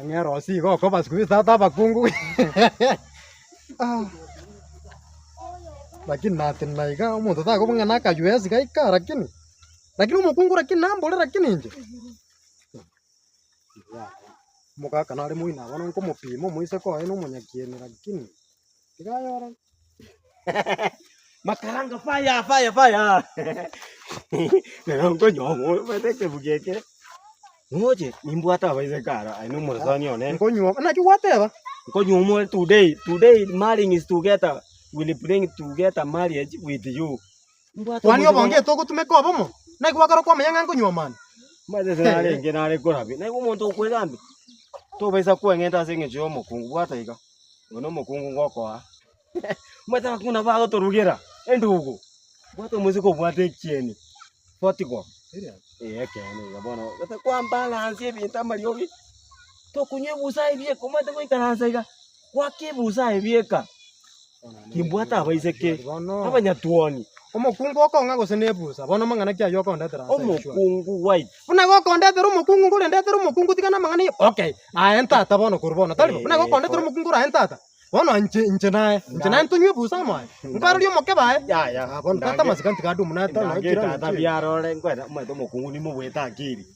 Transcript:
Ngero si ko pas kuwi tata bakungu. Lakini natin naiga umuntu tako mangana ka US kai ka lakini. Lakini umukungu lakini nambole lakini nje. Muka kana ari muina wana nko mupimo muise ko eno munyakieni lakini. Kigayora. Makaranga fire. Nako nyomo bateke bugeke. Ngoje nimbwata baise kara aino mursani one. Nko nyoma na kiwateba. Nko nyomo today marrying is together. Will bring together marriage with you. Wani obonge toko tumeko bomo. Na kiwakaro kwa manyanga nko nyoma. Maze nare ngenare korabi. Na umuntu okwegambi. To baisa kwengeta singe cyo mukungu bwata iga. Ono mukungu ngoko. Mweta kuna bago torugera. Endugo. Bwata muziko bwate kieni. Fotiko. Kene gabona. Gata kwa balance ebinta mariobi. To kunye busa ebie komata ko ikaransa iga. Kwa ke busa ebieka. Kimbwata baiseke. Abanya tuoni. Omukungu okonga gose nebusa. Bono mangana kya yoko ndetera. Omukungu white. Una go ndetera omukungu ngule ndetera omukungu tikana mangani. Okay. Enta bono kurbono. Tali. Una go ndetera omukungu ra enta. Bono nche nae ntunywe busa mwa. Ngaro lyo moke bae. Ya. Bono tata masikanti kadu muna tala. Ngeta biarore ngweda mwe to mukungu ni mubweta akiri.